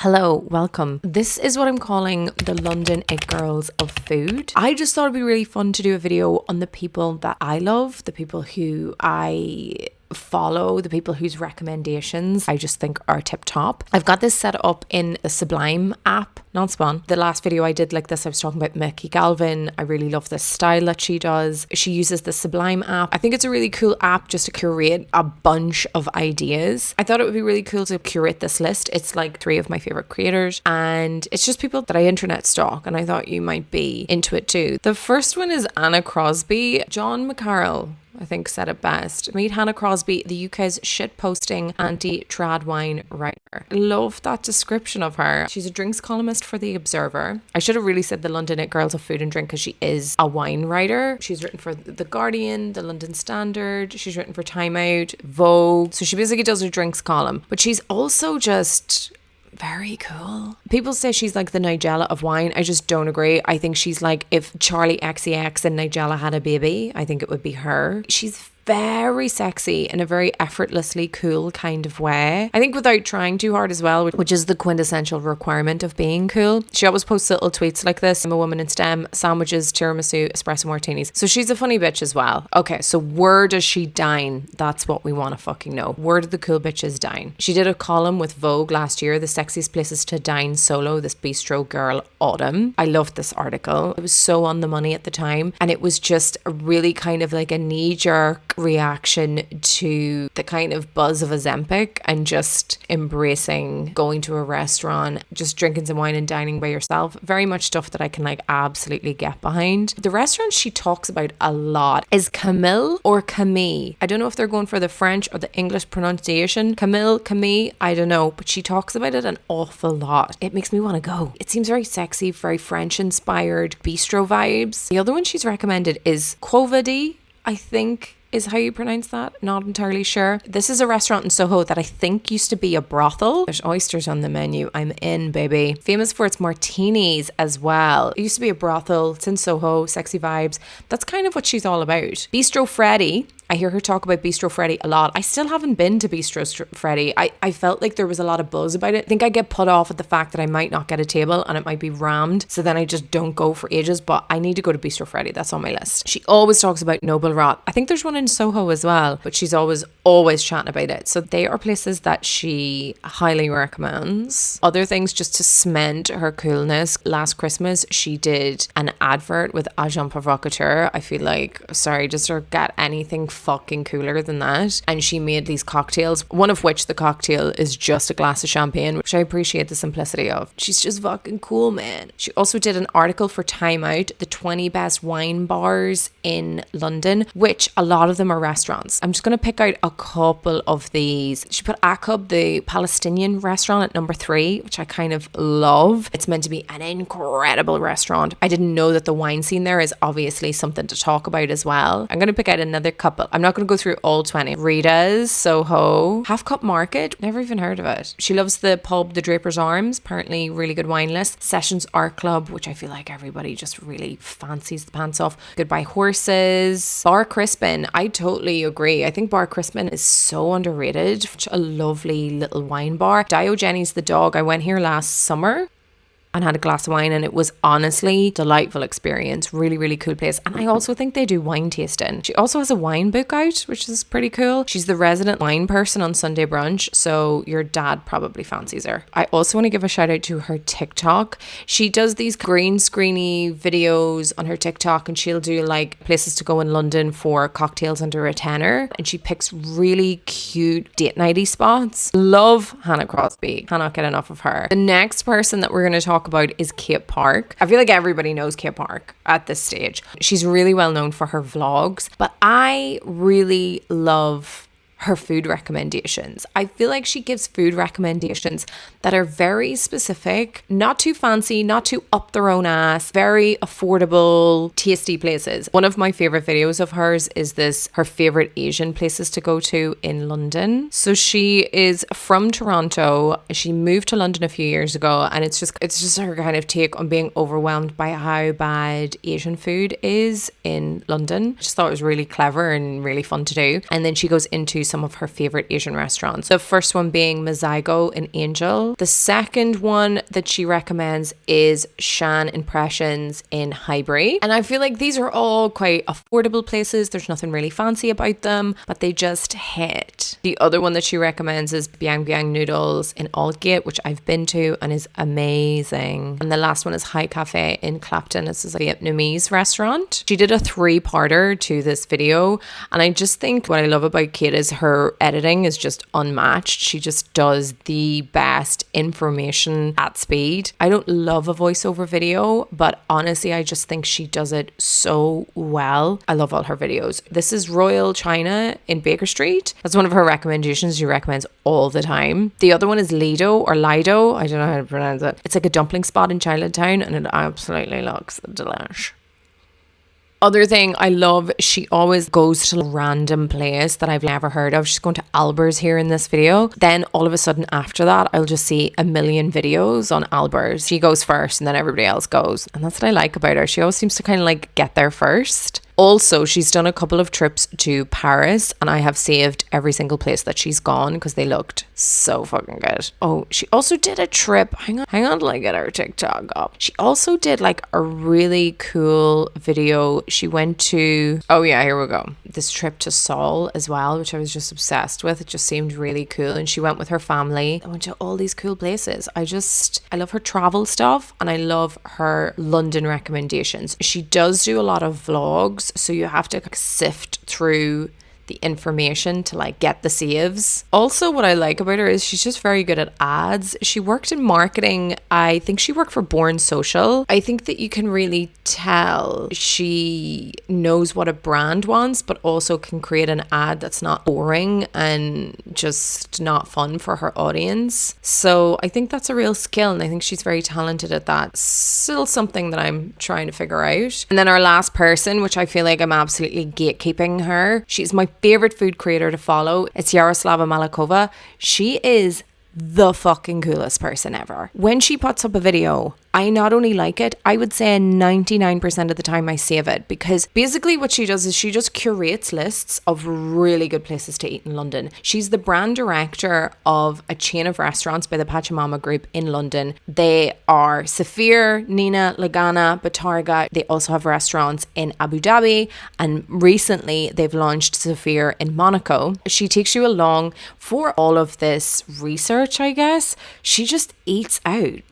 Hello, welcome. This is what I'm calling the London It Girls of food. I just thought it'd be really fun to do a video on the people that I love, the people who I follow, the people whose recommendations I just think are tip top. I've got this set up in the Sublime app, not Spawn. The last video I did like this, I was talking about Mickey Galvin. I really love the style that she does. She uses the Sublime app. I think it's a really cool app just to curate a bunch of ideas. I thought it would be really cool to curate this list. It's like 3 of my favorite creators and it's just people that I internet stalk, and I thought you might be into it too. The first one is Anna Crosbie. John McCarroll, I think, said it best. Meet Hannah Crosbie, the UK's shitposting anti-trad wine writer. I love that description of her. She's a drinks columnist for The Observer. I should have really said the London It Girls of Food and Drink because she is a wine writer. She's written for The Guardian, The London Standard. She's written for Time Out, Vogue. So she basically does a drinks column. But she's also just very cool. People say she's like the Nigella of wine. I just don't agree. I think she's like if Charlie XCX and Nigella had a baby, I think it would be her. She's very sexy in a very effortlessly cool kind of way. I think without trying too hard as well, which is the quintessential requirement of being cool. She always posts little tweets like this. I'm a woman in STEM, sandwiches, tiramisu, espresso martinis. So she's a funny bitch as well. Okay, so where does she dine? That's what we want to fucking know. Where do the cool bitches dine? She did a column with Vogue last year, the sexiest places to dine solo, this bistro girl Autumn. I loved this article. It was so on the money at the time, and it was just a really kind of like a knee-jerk reaction to the kind of buzz of Ozempic and just embracing going to a restaurant, just drinking some wine and dining by yourself. Very much stuff that I can like absolutely get behind. The restaurant she talks about a lot is Camille or Camille. I don't know if they're going for the French or the English pronunciation. Camille, Camille, I don't know, but she talks about it an awful lot. It makes me want to go. It seems very sexy, very French inspired, bistro vibes. The other one she's recommended is Quovadi, I think is how you pronounce that. Not entirely sure. This is a restaurant in Soho that I think used to be a brothel. There's oysters on the menu. I'm in, baby. Famous for its martinis as well. It used to be a brothel. It's in Soho. Sexy vibes. That's kind of what she's all about. Bistro Freddy. I hear her talk about Bistro Freddy a lot. I still haven't been to Bistro Freddy. I felt like there was a lot of buzz about it. I think I get put off at the fact that I might not get a table and it might be rammed. So then I just don't go for ages. But I need to go to Bistro Freddy. That's on my list. She always talks about Noble Rot. I think there's one in Soho as well. But she's always chatting about it. So they are places that she highly recommends. Other things just to cement her coolness. Last Christmas, she did an advert with Agent Provocateur. I feel like, sorry, just to get anything fucking cooler than that. And she made these cocktails, one of which the cocktail is just a glass of champagne, which I appreciate the simplicity of. She's just fucking cool, man. She also did an article for Time Out, the 20 best wine bars in London, which a lot of them are restaurants. I'm just going to pick out a couple of these. She put Akub, the Palestinian restaurant, at number 3, which I kind of love. It's meant to be an incredible restaurant. I didn't know that the wine scene there is obviously something to talk about as well. I'm going to pick out another couple. I'm not going to go through all 20. Rita's, Soho, Half Cup Market, never even heard of it. She loves the pub, the Draper's Arms, apparently really good wine list. Sessions Art Club, which I feel like everybody just really fancies the pants off. Goodbye Horses, Bar Crispin. I totally agree. I think Bar Crispin is so underrated. Such a lovely little wine bar. Diogenes the dog. I went here last summer and had a glass of wine, and it was honestly delightful experience. Really, really cool place. And I also think they do wine tasting. She also has a wine book out, which is pretty cool. She's the resident wine person on Sunday brunch, so your dad probably fancies her. I also want to give a shout out to her TikTok. She does these green screeny videos on her TikTok, and she'll do like places to go in London for cocktails under a tenner, and she picks really cute date nighty spots. Love Hannah Crosbie. Cannot get enough of her. The next person that we're going to talk about is Kait Park. I feel like everybody knows Kait Park at this stage. She's really well known for her vlogs, but I really love her food recommendations. I feel like she gives food recommendations that are very specific, not too fancy, not too up their own ass, very affordable, tasty places. One of my favorite videos of hers is this, her favorite Asian places to go to in London. So she is from Toronto. She moved to London a few years ago, and it's just her kind of take on being overwhelmed by how bad Asian food is in London. I just thought it was really clever and really fun to do. And then she goes into some of her favorite Asian restaurants. The first one being Mazaigo in Angel. The second one that she recommends is Shan Impressions in Highbury. And I feel like these are all quite affordable places. There's nothing really fancy about them, but they just hit. The other one that she recommends is Biang Biang Noodles in Aldgate, which I've been to and is amazing. And the last one is Hai Cafe in Clapton. This is a Vietnamese restaurant. She did a 3-parter to this video, and I just think what I love about Kait is her editing is just unmatched. She just does the best information at speed. I don't love a voiceover video, but honestly, I just think she does it so well. I love all her videos. This is Royal China in Baker Street. That's one of her recommendations. She recommends all the time. The other one is Lido or Lido. I don't know how to pronounce it. It's like a dumpling spot in Chinatown, and it absolutely looks delish. Other thing I love, she always goes to a random place that I've never heard of. She's going to Albers here in this video. Then all of a sudden after that, I'll just see a million videos on Albers. She goes first and then everybody else goes. And that's what I like about her. She always seems to kind of like get there first. Also, she's done a couple of trips to Paris, and I have saved every single place that she's gone because they looked so fucking good. Oh, she also did a trip. Hang on till I get her TikTok up. She also did like a really cool video. She went to, oh yeah, here we go. This trip to Seoul as well, which I was just obsessed with. It just seemed really cool. And she went with her family. I went to all these cool places. I love her travel stuff, and I love her London recommendations. She does do a lot of vlogs, so you have to sift through the information to like get the saves. Also, what I like about her is she's just very good at ads. She worked in marketing. I think she worked for Born Social. I think that you can really tell she knows what a brand wants, but also can create an ad that's not boring and just not fun for her audience. So I think that's a real skill, and I think she's very talented at that. Still something that I'm trying to figure out. And then our last person, which I feel like I'm absolutely gatekeeping her. She's my favorite food creator to follow. It's Yaroslava Malkova. She is the fucking coolest person ever. When she puts up a video, I not only like it, I would say 99% of the time I save it, because basically what she does is she just curates lists of really good places to eat in London. She's the brand director of a chain of restaurants by the Pachamama Group in London. They are Saphir, Nina, Lagana, Batarga. They also have restaurants in Abu Dhabi, and recently they've launched Saphir in Monaco. She takes you along for all of this research, I guess. She just eats out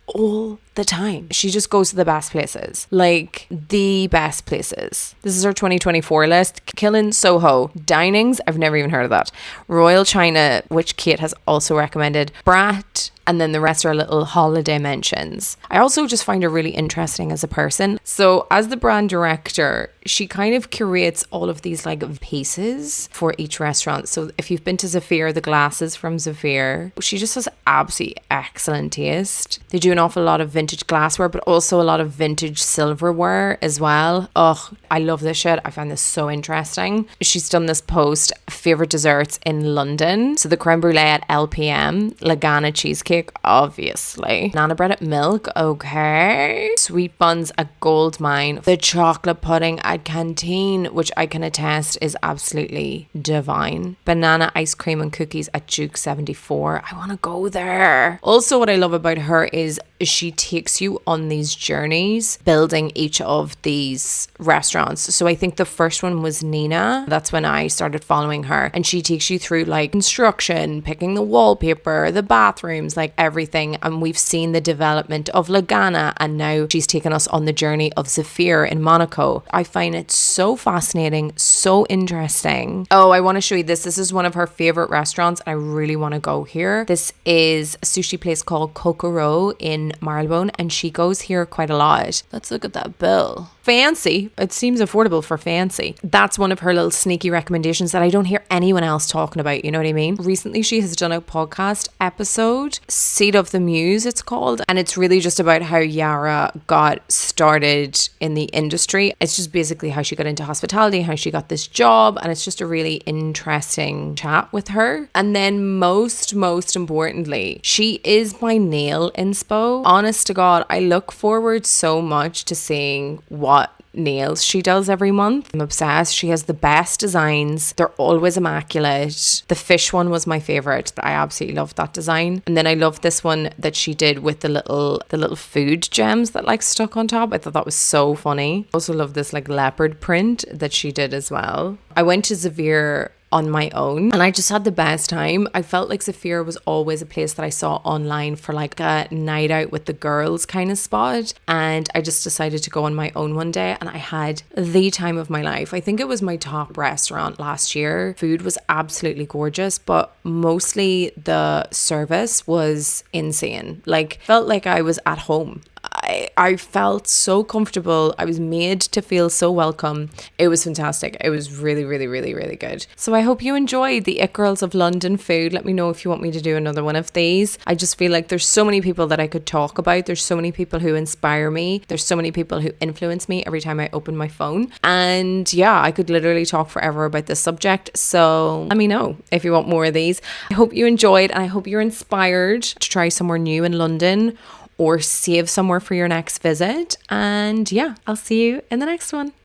all the time. She just goes to the best places, like the best places. This is her 2024 list. Killen Soho Dinings, I've never even heard of that. Royal China, which Kait has also recommended. Brat, and then the rest are little holiday mentions. I also just find her really interesting as a person. So as the brand director, she kind of curates all of these like pieces for each restaurant. So if you've been to Zafir, the glasses from Zafir, she just has absolutely excellent taste. They do an awful lot of vintage glassware, but also a lot of vintage silverware as well. Oh, I love this shit. I find this so interesting. She's done this post, favorite desserts in London. So the creme brulee at LPM, Lagana cheesecake, obviously. Banana bread at Milk, okay. Sweet buns at Goldmine. The chocolate pudding at Canteen, which I can attest is absolutely divine. Banana ice cream and cookies at Duke 74. I want to go there. Also, what I love about her is she takes you on these journeys, building each of these restaurants. So I think the first one was Nina. That's when I started following her. And she takes you through like construction, picking the wallpaper, the bathrooms, like everything. And we've seen the development of Lagana, and now she's taken us on the journey of Zafir in Monaco. I find it so fascinating, so interesting. Oh, I want to show you this. This is one of her favorite restaurants. I really want to go here. This is a sushi place called Kokoro in Marylebone, and she goes here quite a lot. Let's look at that bill. Fancy. It seems affordable for fancy. That's one of her little sneaky recommendations that I don't hear anyone else talking about, you know what I mean? Recently she has done a podcast episode, Seat of the Muse it's called, and it's really just about how Yara got started in the industry. It's just basically how she got into hospitality, how she got this job, and it's just a really interesting chat with her. And then most importantly, she is my nail inspo. Honest to God, I look forward so much to seeing what what nails she does every month. I'm obsessed. She has the best designs. They're always immaculate. The fish one was my favorite. I absolutely loved that design. And then I love this one that she did with the little food gems that like stuck on top. I thought that was so funny. Also love this like leopard print that she did as well. I went to Zavir on my own and I just had the best time. I felt like Zafira was always a place that I saw online for like a night out with the girls kind of spot, and I just decided to go on my own one day and I had the time of my life. I think it was my top restaurant last year. Food was absolutely gorgeous, but mostly the service was insane. Like, felt like I was at home. I felt so comfortable. I was made to feel so welcome. It was fantastic. It was really, really, really, really good. So I hope you enjoyed the It Girls of London food. Let me know if you want me to do another one of these. I just feel like there's so many people that I could talk about. There's so many people who inspire me. There's so many people who influence me every time I open my phone. And yeah, I could literally talk forever about this subject. So let me know if you want more of these. I hope you enjoyed and I hope you're inspired to try somewhere new in London or save somewhere for your next visit. And yeah, I'll see you in the next one.